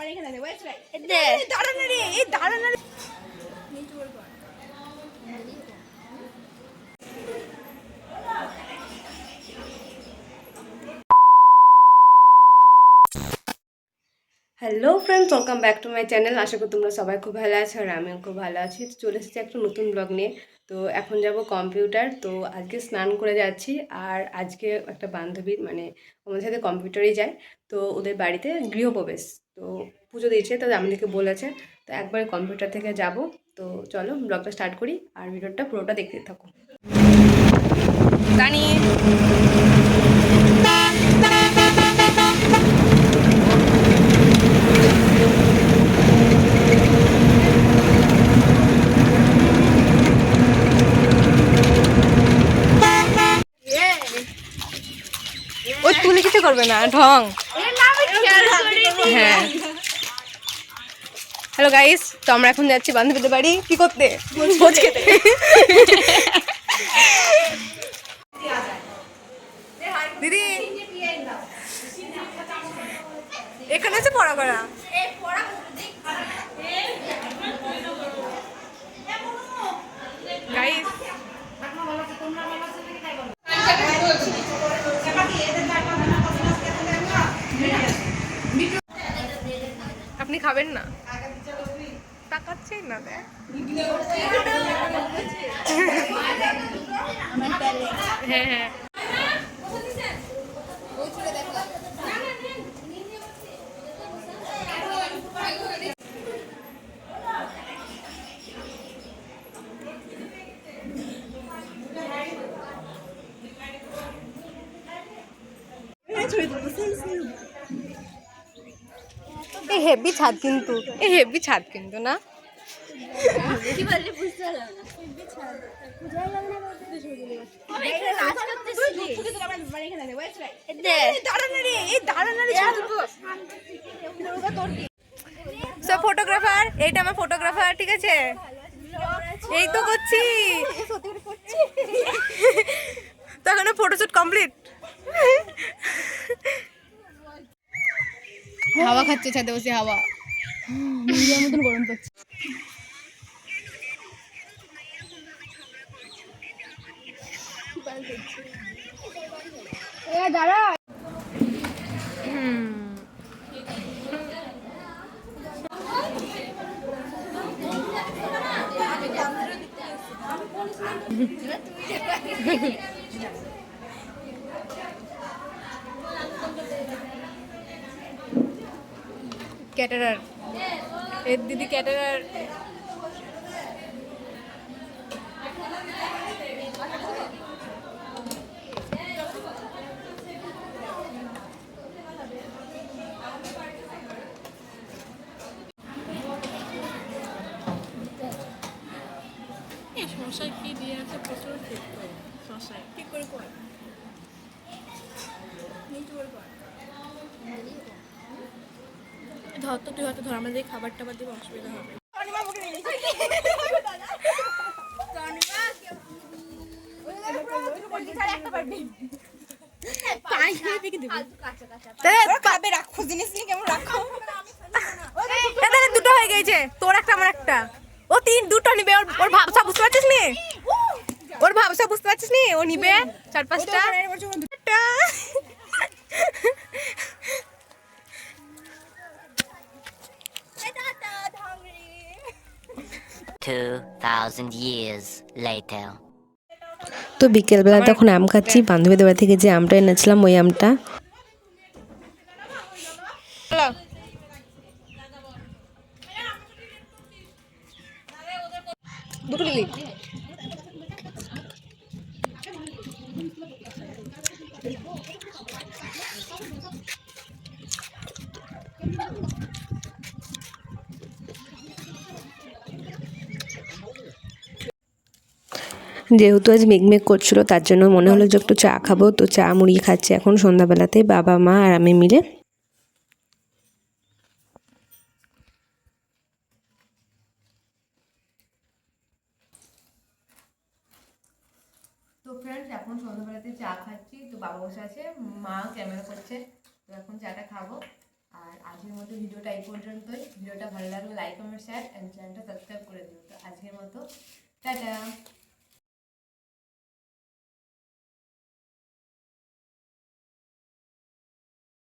Hello friends, welcome back to my channel. আশা করি তোমরা সবাই খুব ভালো আছো আর আমিও খুব ভালো আছি। তো চলে এসেছি একটা নতুন ব্লগ নিয়ে। তো এখন যাব কম্পিউটার। তো আজকে স্নান করে যাচ্ছি আর আজকে একটা বান্ধবীর আমাদের সাথে কম্পিউটারই যায়। তো ওদের বাড়িতে গৃহপ্রবেশ, তো পুজো দিয়েছে, তো আমাদেরকে বলেছে। তো একবার কম্পিউটার থেকে যাব। তো চলো ব্লগটা স্টার্ট করি আর ভিডিওটা পুরোটা দেখতে থাকো। জানি ও তুলে কিছু করবে না, ঢং। হ্যাঁ, হ্যালো গাইস, তো আমরা এখন যাচ্ছি বান্ধবীদের বাড়ি। কি করতে? ভোজ খেতে। দিদি এখানে আছে পড়া করা। গাইস আপনি খাবেন না? তাকাচ্ছেই না। হ্যাঁ হ্যাঁ, এই হেভি ছাদ কিন্তু, এই হেভি ছাদ কিন্তু না। ফটোগ্রাফার, এইটা আমার ফটোগ্রাফার, ঠিক আছে? এই তো করছি, তখন ফটোশুট কমপ্লিট। হাওয়া খাচ্ছে ছাদে বসে, হাওয়া মতন গরম পাচ্ছে। দাঁড়া, ক্যাটারার, এর দিদি ক্যাটারার। শশায় কি দিয়ে আছে? প্রচুর ঠিক করে শশায় ঠিক করে কর, ধর তো তুই হয়তো ধর, আমাদের খাবার টাবার দেবে, অসুবিধা হবে। দুটো হয়ে গেছে, তোর একটা আমার একটা। ও দুটো নিবে, ওর ভাবসা বুঝতে পারছিস নি? ওর ভাবসা বুঝতে পারছিস নি? ও নিবে 4-5টা। 2000 years later. তো বিকেলবেলা তখন আম খাচ্ছি, বান্ধবীদের বাড়ি থেকে যে আমটা এনেছিলাম ওই আমটা। দুটো নিলি? যেহেতু আজ মেঘমেঘ করছিল, তার জন্য মনে হলো যে একটু চা খাবো। তো চা মুড়ি খাচ্ছি এখন সন্ধ্যাবেলাতে বাবা, মা আর আমি মিলে। তো ফ্রেন্ডস, এখন সন্ধ্যাবেলাতে চা খাচ্ছি। তো বাবা বসে আছে, মা ক্যামেরা করছে। তো এখন চাটা খাবো আর আজকের মতো ভিডিওটা এই পর্যন্তই। ভিডিওটা ভালো লাগলে লাইক কমেন্ট শেয়ার অ্যান্ড চ্যানেলটা সাবস্ক্রাইব করে দিও। তো আজকের মতো টাটা।